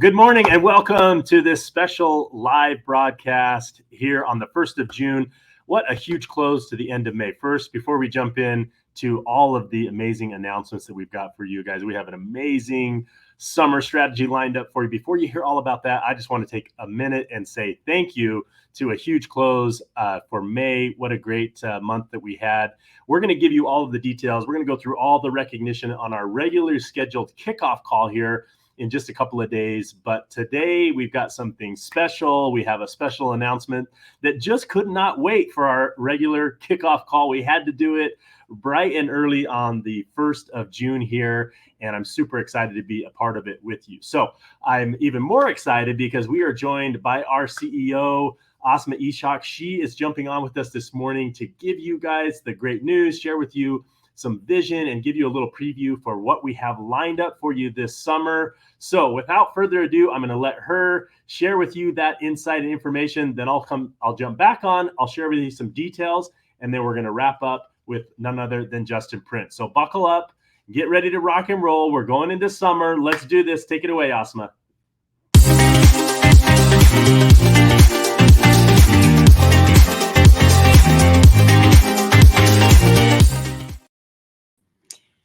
good morning and welcome to this special live broadcast here on the 1st of June. What a huge close to the end of May. First, before we jump in to all of the amazing announcements that we've got for you guys, we have an amazing summer strategy lined up for you. Before you hear all about that, I just want to take a minute and say thank you to a huge close for May. What a great month that we had. We're going to give you all of the details. We're going to go through all the recognition on our regularly scheduled kickoff call here in just a couple of days. But today we've got something special. We have a special announcement that just could not wait for our regular kickoff call. We had to do it bright and early on the 1st of June here, and I'm super excited to be a part of it with you. So I'm even more excited because we are joined by our CEO, Asma Ishaq. She is jumping on with us this morning to give you guys the great news, share with you some vision, and give you a little preview for what we have lined up for you this summer. So without further ado, I'm going to let her share with you that insight and information. Then I'll jump back on, I'll share with you some details, and then we're going to wrap up with none other than Justin Prince. So buckle up, get ready to rock and roll. We're going into summer. Let's do this. Take it away, Asma.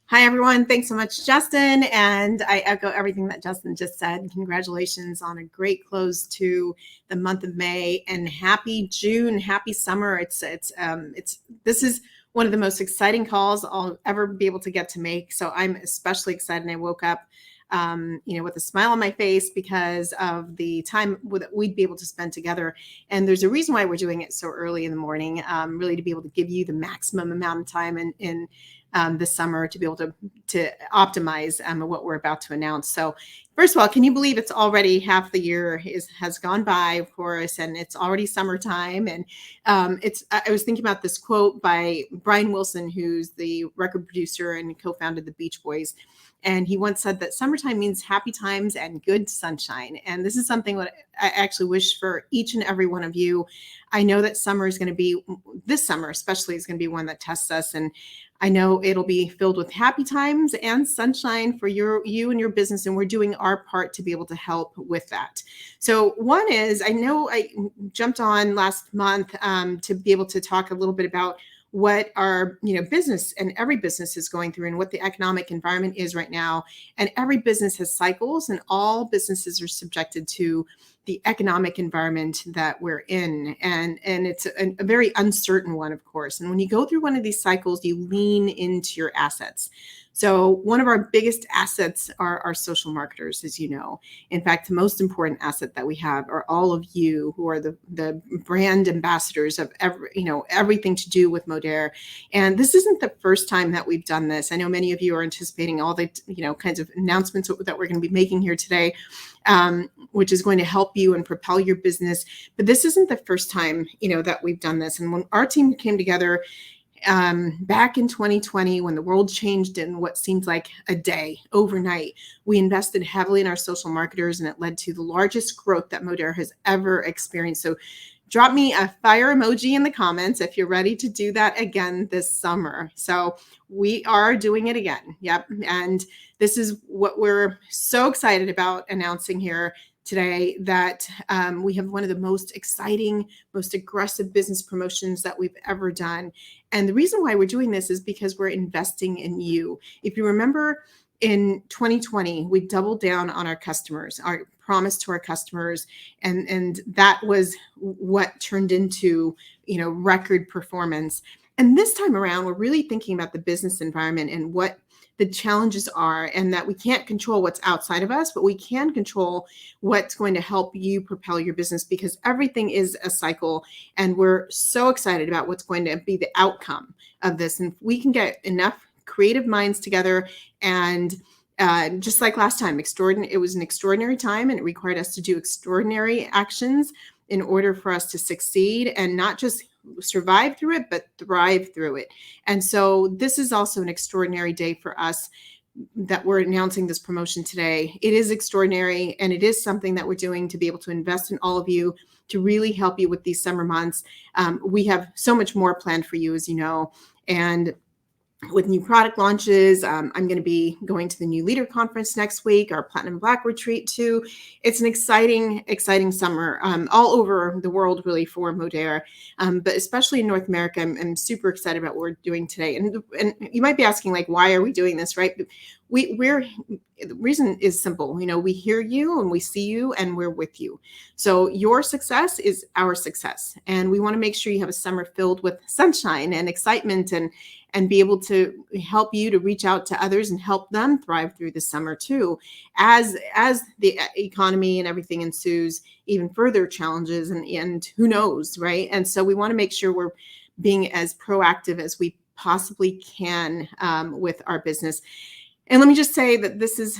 Hi, everyone. Thanks so much, Justin. And I echo everything that Justin just said. Congratulations on a great close to the month of May, and happy June, happy summer. This is one of the most exciting calls I'll ever be able to get to make. So I'm especially excited. I woke up, with a smile on my face because of the time that we'd be able to spend together. And there's a reason why we're doing it so early in the morning, really to be able to give you the maximum amount of time in this summer to be able to optimize what we're about to announce. So first of all, can you believe it's already half the year has gone by, of course, and it's already summertime. And I was thinking about this quote by Brian Wilson, who's the record producer and co-founded the Beach Boys. And he once said that summertime means happy times and good sunshine. And this is something that I actually wish for each and every one of you. I know that summer is going to be, this summer especially, is going to be one that tests us. And I know it'll be filled with happy times and sunshine for you and your business. And we're doing our part to be able to help with that. So one is, I know I jumped on last month to be able to talk a little bit about what our business and every business is going through and what the economic environment is right now. And every business has cycles, and all businesses are subjected to the economic environment that we're in. And it's a very uncertain one, of course. And when you go through one of these cycles, you lean into your assets. So one of our biggest assets are our social marketers, as you know. In fact, the most important asset that we have are all of you who are the brand ambassadors of everything to do with Modere. And this isn't the first time that we've done this. I know many of you are anticipating all the kinds of announcements that we're going to be making here today, which is going to help you and propel your business. But this isn't the first time that we've done this. And when our team came together back in 2020, when the world changed in what seemed like a day, overnight, we invested heavily in our social marketers, and it led to the largest growth that Modere has ever experienced. So drop me a fire emoji in the comments if you're ready to do that again this summer. So we are doing it again. Yep. And this is what we're so excited about announcing here today, that we have one of the most exciting, most aggressive business promotions that we've ever done. And the reason why we're doing this is because we're investing in you. If you remember, in 2020, we doubled down on our customers, our promise to our customers, and that was what turned into record performance. And this time around, we're really thinking about the business environment and what the challenges are, and that we can't control what's outside of us, but we can control what's going to help you propel your business, because everything is a cycle. And we're so excited about what's going to be the outcome of this. And if we can get enough creative minds together, and just like last time, it was an extraordinary time, and it required us to do extraordinary actions in order for us to succeed and not just survive through it, but thrive through it. And so this is also an extraordinary day for us that we're announcing this promotion today. It is extraordinary, and it is something that we're doing to be able to invest in all of you, to really help you with these summer months. We have so much more planned for you, as you know, and with new product launches. I'm going to be going to the New Leader Conference next week, our Platinum Black retreat too. It's an exciting summer all over the world, really, for Modere, but especially in North America. I'm super excited about what we're doing today. And you might be asking, like, why are we doing this, right? The reason is simple. We hear you and we see you and we're with you. So your success is our success. And we want to make sure you have a summer filled with sunshine and excitement and be able to help you to reach out to others and help them thrive through the summer too, as the economy and everything ensues even further challenges and who knows, right? And so we want to make sure we're being as proactive as we possibly can with our business. And let me just say that this is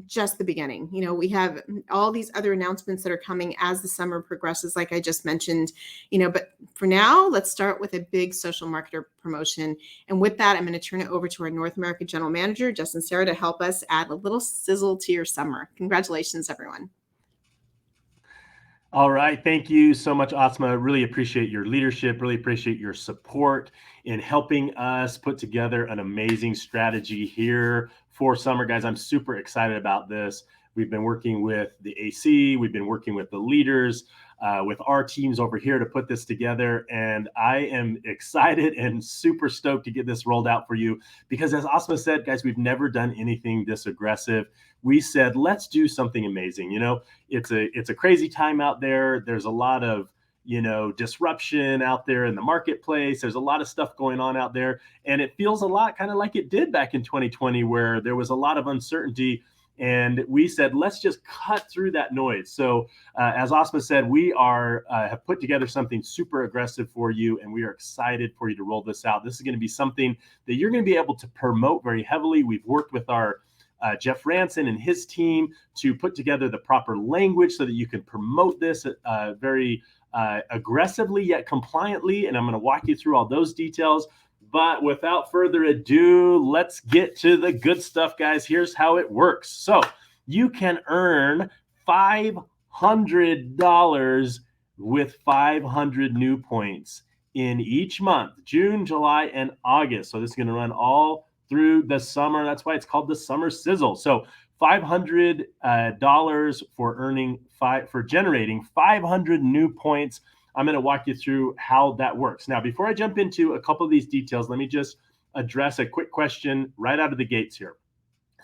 just the beginning. We have all these other announcements that are coming as the summer progresses, like I just mentioned, but for now, let's start with a big social marketer promotion. And with that, I'm going to turn it over to our North America General Manager, Justin Sarah, to help us add a little sizzle to your summer. Congratulations, everyone. All right. Thank you so much, Asma. Really appreciate your leadership. Really appreciate your support in helping us put together an amazing strategy here for summer. Guys, I'm super excited about this. We've been working with the AC. We've been working with the leaders, with our teams over here to put this together. And I am excited and super stoked to get this rolled out for you because, as Asma said, guys, we've never done anything this aggressive. We said, let's do something amazing. It's a crazy time out there. There's a lot of, disruption out there in the marketplace. There's a lot of stuff going on out there. And it feels a lot kind of like it did back in 2020, where there was a lot of uncertainty. And we said, let's just cut through that noise. So as Asma said, we have put together something super aggressive for you, and we are excited for you to roll this out. This is going to be something that you're going to be able to promote very heavily. We've worked with our Jeff Ranson and his team to put together the proper language so that you can promote this very aggressively yet compliantly. And I'm going to walk you through all those details. But without further ado, let's get to the good stuff, guys. Here's how it works. So you can earn $500 with 500 new points in each month, June, July, and August. So this is going to run all through the summer. That's why it's called the Summer Sizzle. So $500 for generating 500 new points. I'm going to walk you through how that works. Now, before I jump into a couple of these details, let me just address a quick question right out of the gates here.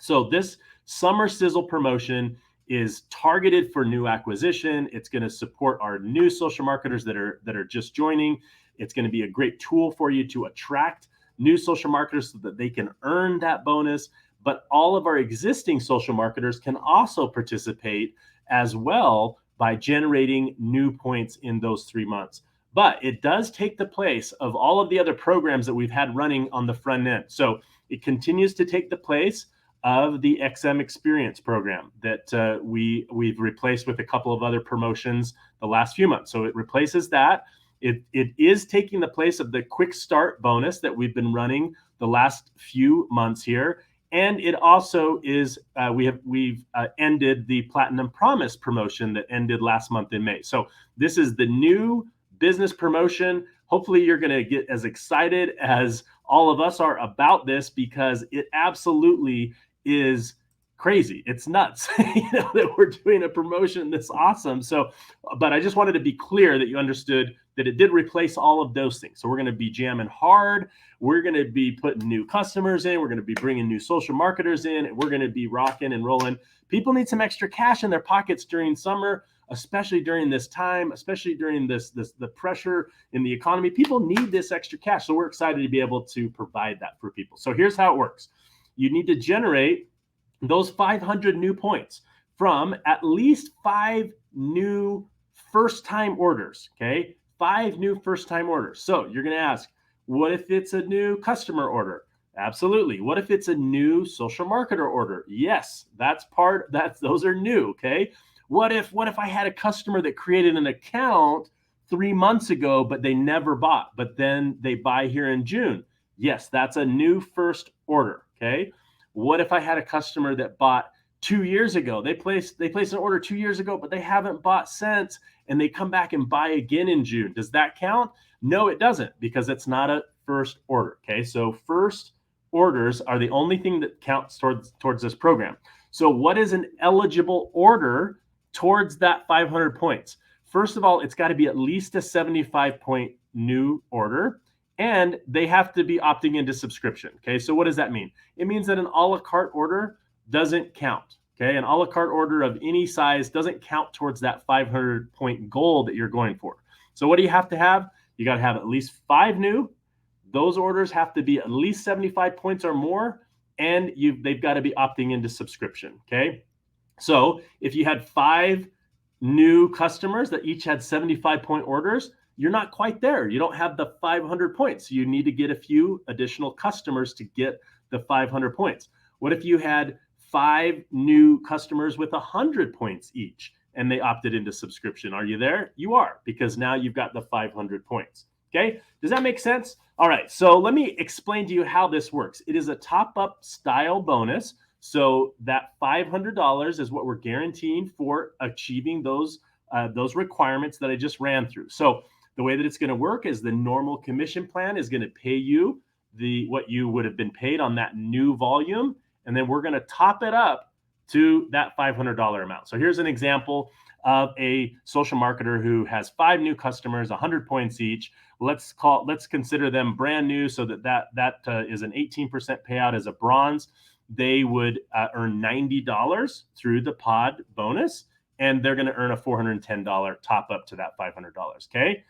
So this Summer Sizzle promotion is targeted for new acquisition. It's going to support our new social marketers that are just joining. It's going to be a great tool for you to attract new social marketers so that they can earn that bonus. But all of our existing social marketers can also participate as well by generating new points in those 3 months. But it does take the place of all of the other programs that we've had running on the front end. So it continues to take the place of the XM Experience program that we've replaced with a couple of other promotions the last few months. So it replaces that. It is taking the place of the Quick Start bonus that we've been running the last few months here. And it also is, we've ended the Platinum Promise promotion that ended last month in May. So this is the new business promotion. Hopefully you're going to get as excited as all of us are about this, because it absolutely is crazy. It's nuts, that we're doing a promotion this awesome. So, but I just wanted to be clear that you understood that it did replace all of those things. So we're going to be jamming hard. We're going to be putting new customers in. We're going to be bringing new social marketers in, and we're going to be rocking and rolling. People need some extra cash in their pockets during summer, especially during this time, especially during the pressure in the economy. People need this extra cash. So we're excited to be able to provide that for people. So here's how it works. You need to generate those 500 new points from at least 5 new first-time orders, okay? 5 new first-time orders. So you're going to ask, what if it's a new customer order? Absolutely. What if it's a new social marketer order? Yes, those are new, okay? What if I had a customer that created an account 3 months ago, but they never bought, but then they buy here in June? Yes, that's a new first order, okay? What if I had a customer that bought 2 years ago? They placed an order 2 years ago, but they haven't bought since, and they come back and buy again in June. Does that count? No, it doesn't, because it's not a first order. Okay, so first orders are the only thing that counts towards this program. So what is an eligible order towards that 500 points? First of all, it's got to be at least a 75 point new order, and they have to be opting into subscription. Okay, so what does that mean? It means that an a la carte order doesn't count. Okay, an a la carte order of any size doesn't count towards that 500 point goal that you're going for. So what do you have to have? You got to have at least 5 new. Those orders have to be at least 75 points or more, and they've got to be opting into subscription. Okay, so if you had 5 new customers that each had 75 point orders, you're not quite there. You don't have the 500 points. You need to get a few additional customers to get the 500 points. What if you had 5 new customers with 100 points each and they opted into subscription? Are you there? You are, because now you've got the 500 points. Okay, does that make sense? All right, so let me explain to you how this works. It is a top-up style bonus. So that $500 is what we're guaranteeing for achieving those requirements that I just ran through. So the way that it's going to work is the normal commission plan is going to pay you what you would have been paid on that new volume, and then we're going to top it up to that $500 amount. So here's an example of a social marketer who has 5 new customers, 100 points each. Let's consider them brand new, so that is an 18% payout as a bronze. They would earn $90 through the pod bonus, and they're going to earn a $410 top up to that $500. Okay,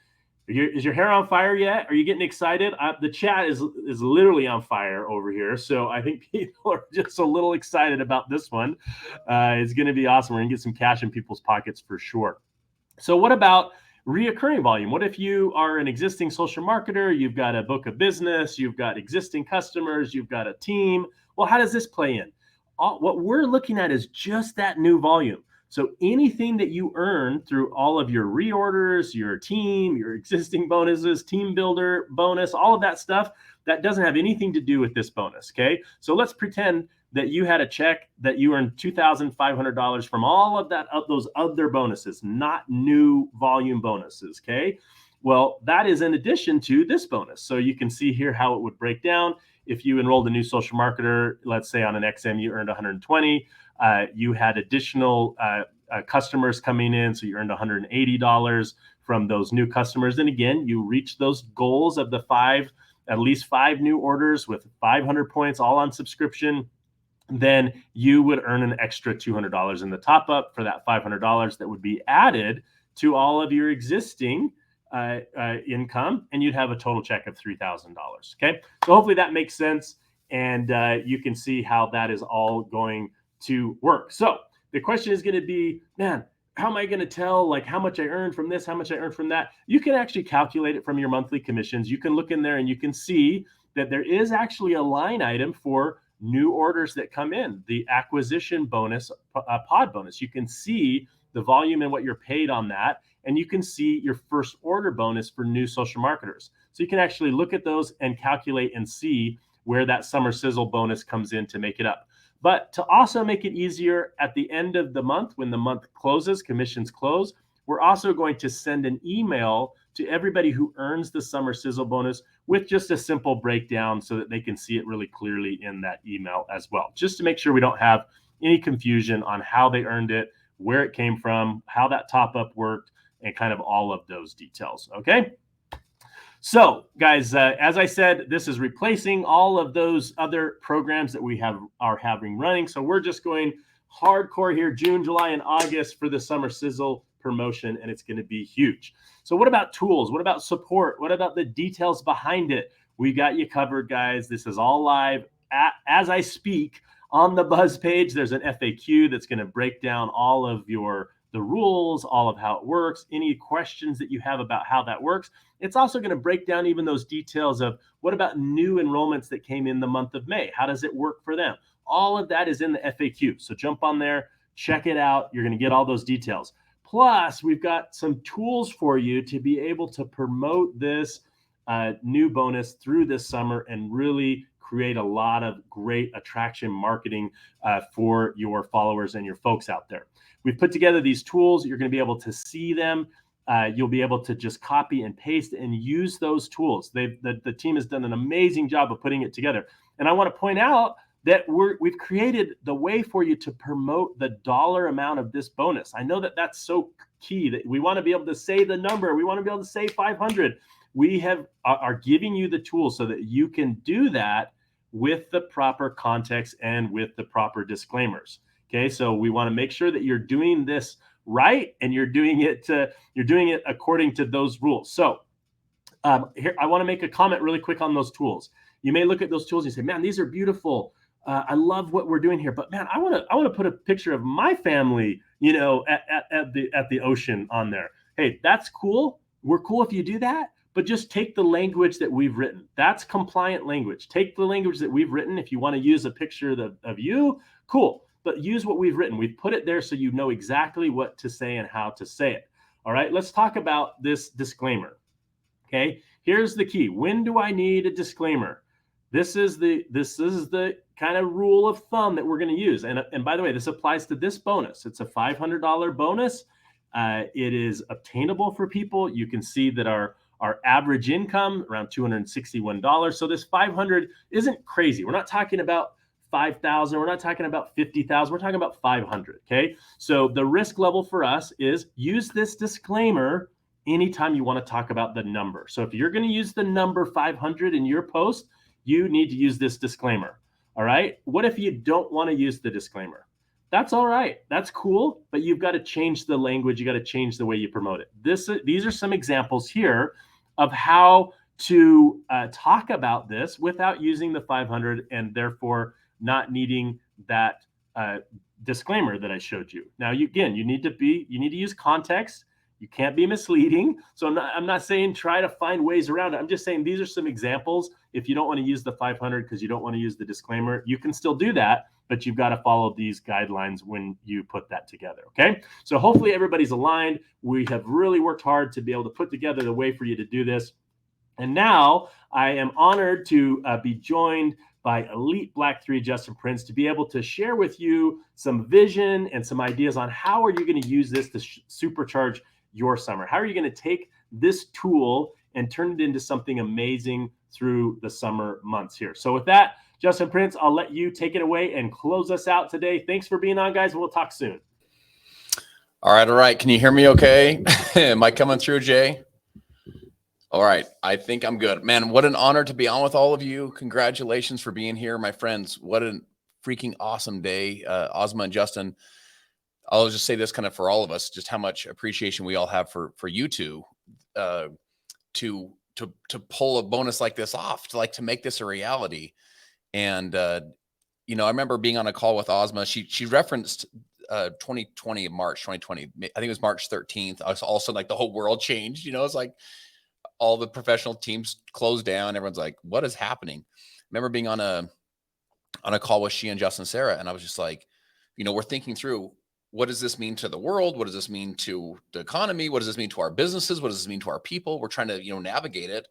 is your hair on fire yet? Are you getting excited? The chat is literally on fire over here, so I think people are just a little excited about this one. It's going to be awesome. We're going to get some cash in people's pockets for sure. So what about reoccurring volume? What if you are an existing social marketer? You've got a book of business, you've got existing customers, you've got a team. Well, how does this play in? What we're looking at is just that new volume. So anything that you earn through all of your reorders, your team, your existing bonuses, team builder bonus, all of that stuff, that doesn't have anything to do with this bonus. Okay, so let's pretend that you had a check that you earned $2,500 from all of those other bonuses, not new volume bonuses. Okay, well, that is in addition to this bonus. So you can see here how it would break down. If you enrolled a new social marketer, let's say on an XM, you earned 120. You had additional customers coming in, so you earned $180 from those new customers. And again, you reach those goals of the at least 5 new orders with 500 points, all on subscription. Then you would earn an extra $200 in the top up for that $500 that would be added to all of your existing income, and you'd have a total check of $3,000. Okay, so hopefully that makes sense, and you can see how that is all going to work. So the question is going to be, man, how am I going to tell like how much I earned from this, how much I earned from that? You can actually calculate it from your monthly commissions. You can look in there and you can see that there is actually a line item for new orders that come in, the acquisition bonus, pod bonus. You can see the volume and what you're paid on that, and you can see your first order bonus for new social marketers. So you can actually look at those and calculate and see where that summer sizzle bonus comes in to make it up. But to also make it easier at the end of the month, when the month closes, commissions close, we're also going to send an email to everybody who earns the summer sizzle bonus with just a simple breakdown so that they can see it really clearly in that email as well, just to make sure we don't have any confusion on how they earned it, where it came from, how that top up worked, and kind of all of those details. Okay. So guys, as I said, this is replacing all of those other programs that we are having running. So we're just going hardcore here, June, July, and August for the summer sizzle promotion, and it's going to be huge. So what about tools? What about support? What about the details behind it? We got you covered, guys. This is all live as I speak on the Buzz page. There's an FAQ that's going to break down all of the rules, all of how it works, any questions that you have about how that works. It's also going to break down even those details of what about new enrollments that came in the month of May? How does it work for them? All of that is in the FAQ. So jump on there, check it out. You're going to get all those details. Plus, we've got some tools for you to be able to promote this new bonus through this summer and really create a lot of great attraction marketing for your followers and your folks out there. We've put together these tools. You're going to be able to see them. You'll be able to just copy and paste and use those tools. The team has done an amazing job of putting it together. And I want to point out that we've created the way for you to promote the dollar amount of this bonus. I know that that's so key, that we want to be able to say the number. We want to be able to say 500. We are giving you the tools so that you can do that with the proper context and with the proper disclaimers. Okay, so we want to make sure that you're doing this right and you're doing it according to those rules. So here, I want to make a comment really quick on those tools. You may look at those tools and say, man, these are beautiful. I love what we're doing here, but man, I want to put a picture of my family, at the ocean on there. Hey, that's cool. We're cool if you do that, but just take the language that we've written. That's compliant language. Take the language that we've written. If you want to use a picture of you, cool, but use what we've written. We've put it there so you know exactly what to say and how to say it. All right, let's talk about this disclaimer. Okay, here's the key. When do I need a disclaimer? This is the kind of rule of thumb that we're going to use. And by the way, this applies to this bonus. It's a $500 bonus. It is obtainable for people. You can see that our average income around $261. So this 500 isn't crazy. We're not talking about 5,000. We're not talking about 50,000. We're talking about 500. Okay. So the risk level for us is use this disclaimer anytime you want to talk about the number. So if you're going to use the number 500 in your post, you need to use this disclaimer. All right. What if you don't want to use the disclaimer? That's all right. That's cool. But you've got to change the language. You got to change the way you promote it. These are some examples here of how to talk about this without using the 500 and therefore not needing that disclaimer that I showed you. Now, you need to use context. You can't be misleading. So I'm not saying try to find ways around it. I'm just saying these are some examples. If you don't want to use the 500 because you don't want to use the disclaimer, you can still do that, but you've got to follow these guidelines when you put that together. Okay. So hopefully everybody's aligned. We have really worked hard to be able to put together the way for you to do this. And now I am honored to be joined by Elite Black 3 Justin Prince to be able to share with you some vision and some ideas on how are you going to use this to supercharge your summer. How are you going to take this tool and turn it into something amazing through the summer months here? So with that, Justin Prince, I'll let you take it away and close us out today. Thanks for being on, guys. We'll talk soon. All right. Can you hear me okay? Am I coming through, Jay? All right. I think I'm good. Man, what an honor to be on with all of you. Congratulations for being here, my friends. What a freaking awesome day. Asma and Justin, I'll just say this kind of for all of us, just how much appreciation we all have for you two to pull a bonus like this off, to make this a reality. And, I remember being on a call with Asma. She referenced 2020, March 2020. I think it was March 13th. Also like the whole world changed, it's like all the professional teams closed down. Everyone's like, what is happening? I remember being on a call with she and Justin Sarah. And I was just like, we're thinking through, what does this mean to the world? What does this mean to the economy? What does this mean to our businesses? What does this mean to our people? We're trying to, navigate it.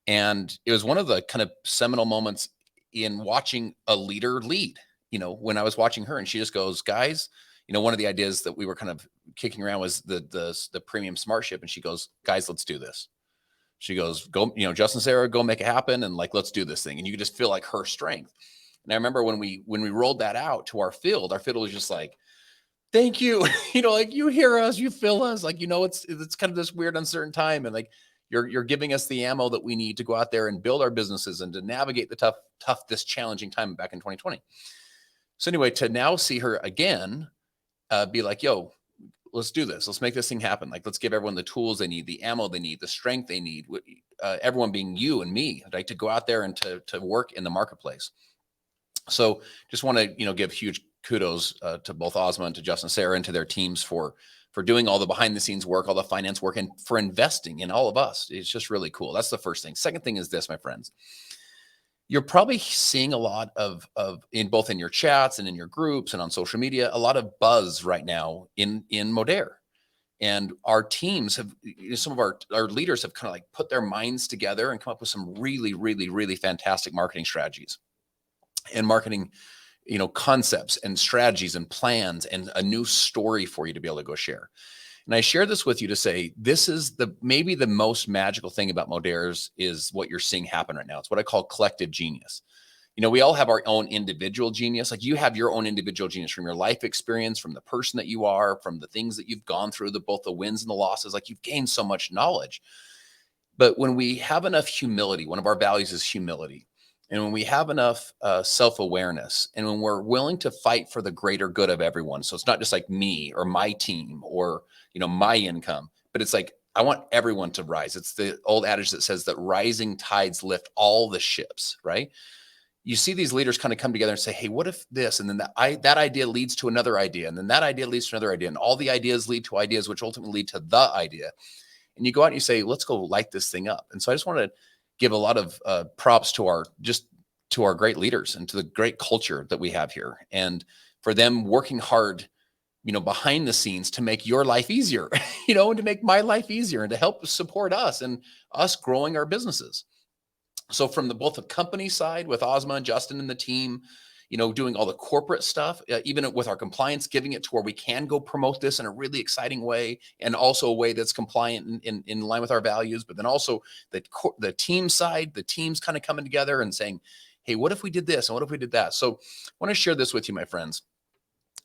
And it was one of the kind of seminal moments in watching a leader lead, when I was watching her, and she just goes, guys, one of the ideas that we were kind of kicking around was the premium smart ship. And she goes, guys, let's do this. She goes, go, Justin, Sarah, go make it happen. And let's do this thing. And you could just feel like her strength. And I remember when we rolled that out to our field was just like, thank you. You hear us, you feel us, it's kind of this weird, uncertain time. And you're giving us the ammo that we need to go out there and build our businesses and to navigate the this challenging time back in 2020. So anyway, to now see her again, be like, yo, let's do this. Let's make this thing happen. Let's give everyone the tools they need, the ammo they need, the strength they need, everyone being you and me, to go out there and to work in the marketplace. So just want to, give huge kudos to both Asma and to Justin Sarah and to their teams for doing all the behind the scenes work, all the finance work, and for investing in all of us. It's just really cool. That's the first thing. Second thing is this, my friends. You're probably seeing a lot of in both in your chats and in your groups and on social media, a lot of buzz right now in Modere. And our teams have, some of our leaders have kind of put their minds together and come up with some really, really, really fantastic marketing strategies and marketing, concepts and strategies and plans and a new story for you to be able to go share. And I share this with you to say, this is maybe the most magical thing about Modere's is what you're seeing happen right now. It's what I call collective genius. We all have our own individual genius. Like you have your own individual genius from your life experience, from the person that you are, from the things that you've gone through, both the wins and the losses. Like you've gained so much knowledge. But when we have enough humility, one of our values is humility. And when we have enough self-awareness, and when we're willing to fight for the greater good of everyone, so it's not just like me or my team or, my income, but it's like, I want everyone to rise. It's the old adage that says that rising tides lift all the ships, right? You see these leaders kind of come together and say, hey, what if this? And then that idea leads to another idea. And then that idea leads to another idea. And all the ideas lead to ideas, which ultimately lead to the idea. And you go out and you say, let's go light this thing up. And so I just want to give a lot of props to our great leaders and to the great culture that we have here. And for them working hard, behind the scenes to make your life easier, and to make my life easier and to help support us and us growing our businesses. So from both the company side with Asma and Justin and the team, doing all the corporate stuff, even with our compliance, giving it to where we can go promote this in a really exciting way, and also a way that's compliant in line with our values. But then also the team side, the teams kind of coming together and saying, hey, what if we did this? And what if we did that? So I want to share this with you, my friends.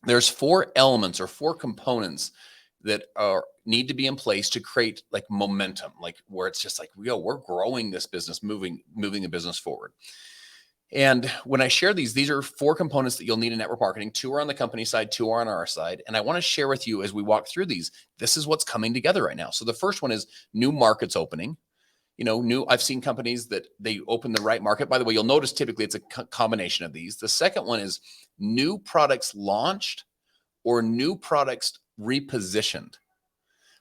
There's 4 elements or 4 components that need to be in place to create like momentum, like where it's just like, we're growing this business, moving the business forward. And when I share these are 4 components that you'll need in network marketing. 2 are on the company side, 2 are on our side. And I want to share with you as we walk through these, this is what's coming together right now. So the first one is new markets opening. I've seen companies that they open the right market. By the way, you'll notice typically it's a combination of these. The second one is new products launched or new products repositioned.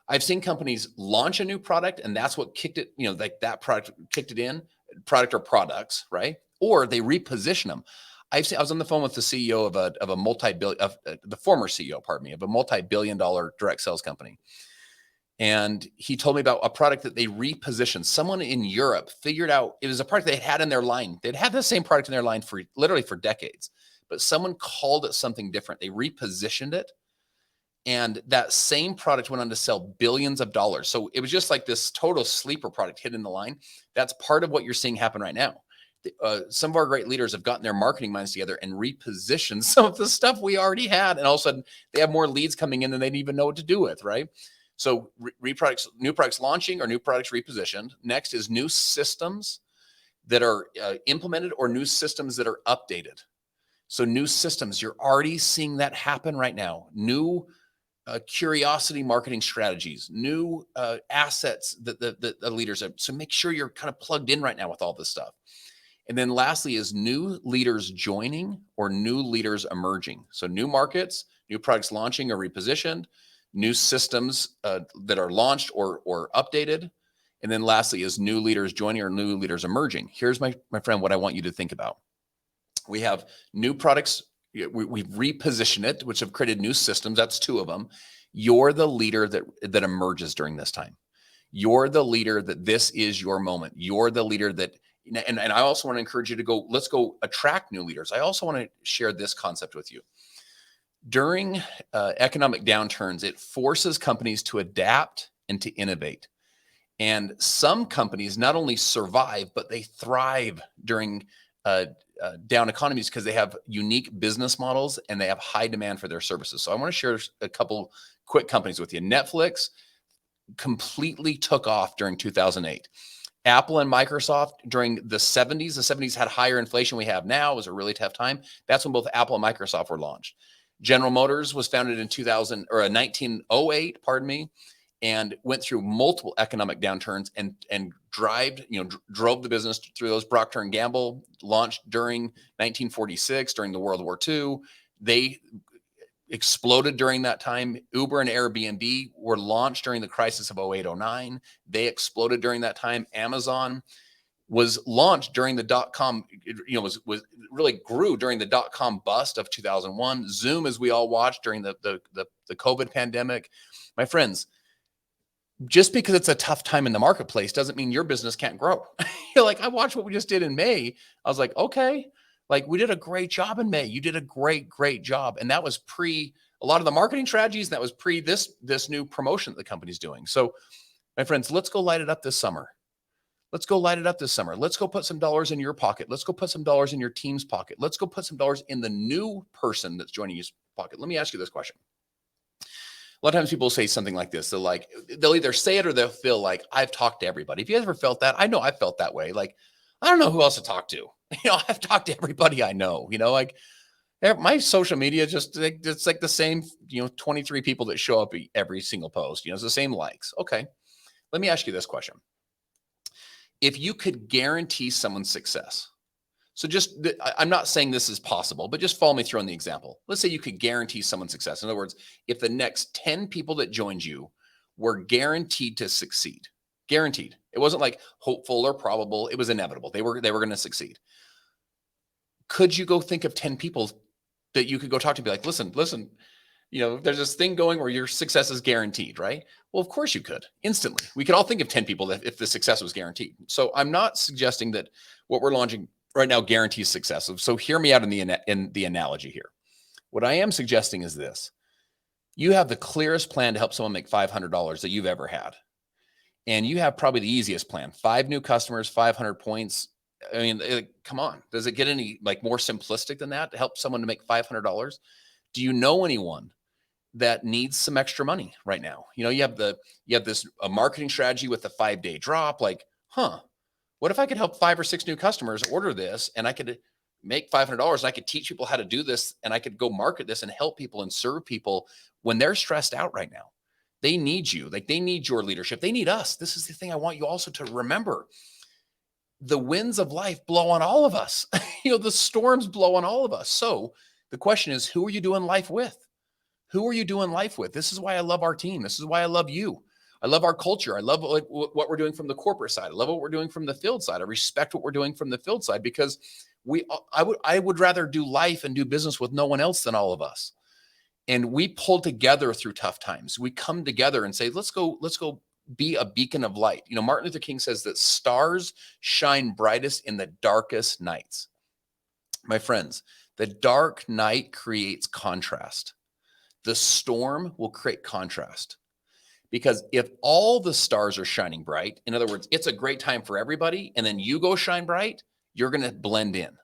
I've seen companies launch a new product and that's what kicked it, like that product kicked it in, product or products, right? Or they reposition them. I was on the phone with the CEO of the former CEO, of a multi-billion-dollar direct sales company. And he told me about a product that they repositioned. Someone in Europe figured out it was a product they had in their line. They'd had the same product in their line for literally for decades, but someone called it something different. They repositioned it. And that same product went on to sell billions of dollars. So it was just like this total sleeper product hidden in the line. That's part of what you're seeing happen right now. Some of our great leaders have gotten their marketing minds together and repositioned some of the stuff we already had. And all of a sudden they have more leads coming in than they didn't even know what to do with, right? So new products launching or new products repositioned. Next is new systems that are implemented or new systems that are updated. So new systems, you're already seeing that happen right now. New curiosity marketing strategies, new assets that the leaders have. So make sure you're kind of plugged in right now with all this stuff. And then lastly is new leaders joining or new leaders emerging. So new markets, new products launching or repositioned, new systems that are launched or updated. And then lastly is new leaders joining or new leaders emerging. Here's my friend, what I want you to think about. We have new products. We've repositioned it, which have created new systems. That's 2 of them. You're the leader that emerges during this time. You're the leader that this is your moment. You're the leader that, and I also want to encourage you to let's go attract new leaders. I also want to share this concept with you. During economic downturns, it forces companies to adapt and to innovate. And some companies not only survive, but they thrive during down economies because they have unique business models and they have high demand for their services. So I want to share a couple quick companies with you. Netflix completely took off during 2008. Apple and Microsoft during the 70s. The 70s had higher inflation we have now. It was a really tough time. That's when both Apple and Microsoft were launched. General Motors was founded in 1908, and went through multiple economic downturns and drove the business through those. Procter & Gamble launched during 1946, during the World War II. They exploded during that time. Uber and Airbnb were launched during the crisis of 08-09. They exploded during that time. Amazon was launched during the dot-com, was really grew during the dot-com bust of 2001. Zoom, as we all watched during the COVID pandemic. My friends, just because it's a tough time in the marketplace doesn't mean your business can't grow. Like I watched what we just did in May. I was like, okay, like we did a great job in May. You did a great job. And that was pre a lot of the marketing strategies. And that was pre this new promotion that the company's doing. So my friends, let's go light it up this summer. Let's go light it up this summer. Let's go put some dollars in your pocket. Let's go put some dollars in your team's pocket. Let's go put some dollars in the new person that's joining your pocket. Let me ask you this question. A lot of times people say something like this. They'll either say it or they'll feel like, I've talked to everybody. If you ever felt that, I know I felt that way. Like, I don't know who else to talk to. I've talked to everybody I know, like my social media, it's like the same, 23 people that show up every single post, it's the same likes. Okay. Let me ask you this question. If you could guarantee someone's success, so I'm not saying this is possible, but just follow me through on the example. Let's say you could guarantee someone's success. In other words, if the next 10 people that joined you were guaranteed to succeed, guaranteed. It wasn't like hopeful or probable. It was inevitable. They were going to succeed. Could you go think of 10 people that you could go talk to and be like, listen, there's this thing going where your success is guaranteed, right? Well, of course you could instantly. We could all think of 10 people that if the success was guaranteed. So I'm not suggesting that what we're launching right now guarantees success. So hear me out in the analogy here. What I am suggesting is this. You have the clearest plan to help someone make $500 that you've ever had. And you have probably the easiest plan, 5 new customers, 500 points. I mean, come on, does it get any more simplistic than that to help someone to make $500? Do you know anyone that needs some extra money right now? You have this marketing strategy with the 5-day drop. What if I could help 5 or 6 new customers order this and I could make $500 and I could teach people how to do this and I could go market this and help people and serve people when they're stressed out right now. They need you. They need your leadership. They need us. This is the thing I want you also to remember. The winds of life blow on all of us. The storms blow on all of us. So the question is, who are you doing life with? Who are you doing life with? This is why I love our team. This is why I love you. I love our culture. I love what we're doing from the corporate side. I love what we're doing from the field side. I respect what we're doing from the field side because I would rather do life and do business with no one else than all of us. And we pull together through tough times. We come together and say, let's go be a beacon of light. Martin Luther King says that stars shine brightest in the darkest nights. My friends, the dark night creates contrast. The storm will create contrast. Because if all the stars are shining bright, in other words, it's a great time for everybody, and then you go shine bright, you're going to blend in.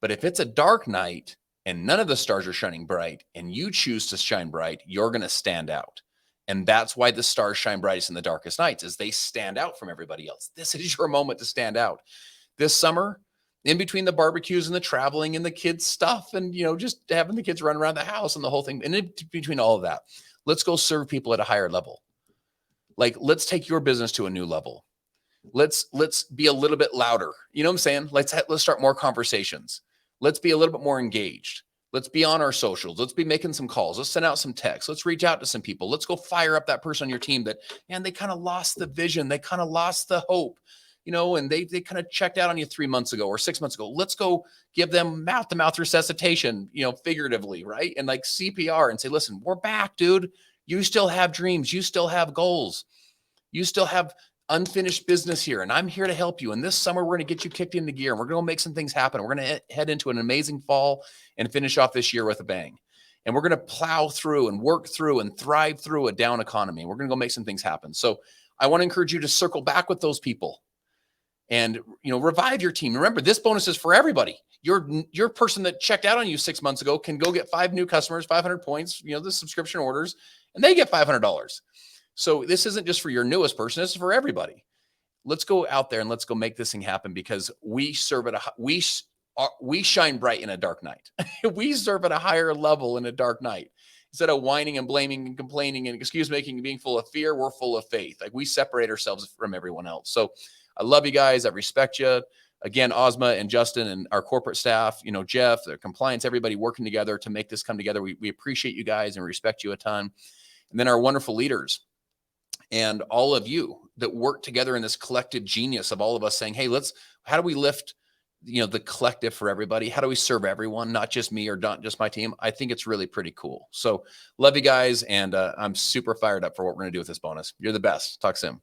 But if it's a dark night and none of the stars are shining bright and you choose to shine bright, you're going to stand out. And that's why the stars shine brightest in the darkest nights, is they stand out from everybody else. This is your moment to stand out. This summer, in between the barbecues and the traveling and the kids' stuff and, just having the kids run around the house and the whole thing, and in between all of that, let's go serve people at a higher level. Let's take your business to a new level. Let's be a little bit louder. You know what I'm saying? Let's start more conversations. Let's be a little bit more engaged. Let's be on our socials. Let's be making some calls. Let's send out some texts. Let's reach out to some people. Let's go fire up that person on your team that, man, they kind of lost the vision. They kind of lost the hope, and they kind of checked out on you 3 months ago or 6 months ago. Let's go give them mouth-to-mouth resuscitation, figuratively, right? And CPR and say, listen, we're back, dude. You still have dreams. You still have goals. You still have unfinished business here, and I'm here to help you. And this summer, we're going to get you kicked into gear, and we're going to make some things happen. We're going to head into an amazing fall and finish off this year with a bang. And we're going to plow through and work through and thrive through a down economy. We're going to go make some things happen. So I want to encourage you to circle back with those people and, revive your team. Remember, this bonus is for everybody. Your person that checked out on you 6 months ago can go get 5 new customers, 500 points, the subscription orders, and they get $500. So this isn't just for your newest person. This is for everybody. Let's go out there and let's go make this thing happen because we shine bright in a dark night. We serve at a higher level in a dark night. Instead of whining and blaming and complaining and excuse making and being full of fear, we're full of faith. We separate ourselves from everyone else. So I love you guys. I respect you. Again, Asma and Justin and our corporate staff, Jeff, the compliance, everybody working together to make this come together. We appreciate you guys and respect you a ton. And then our wonderful leaders and all of you that work together in this collective genius of all of us saying, hey, how do we lift, the collective for everybody? How do we serve everyone, not just me or not just my team? I think it's really pretty cool. So love you guys. And I'm super fired up for what we're going to do with this bonus. You're the best. Talk soon.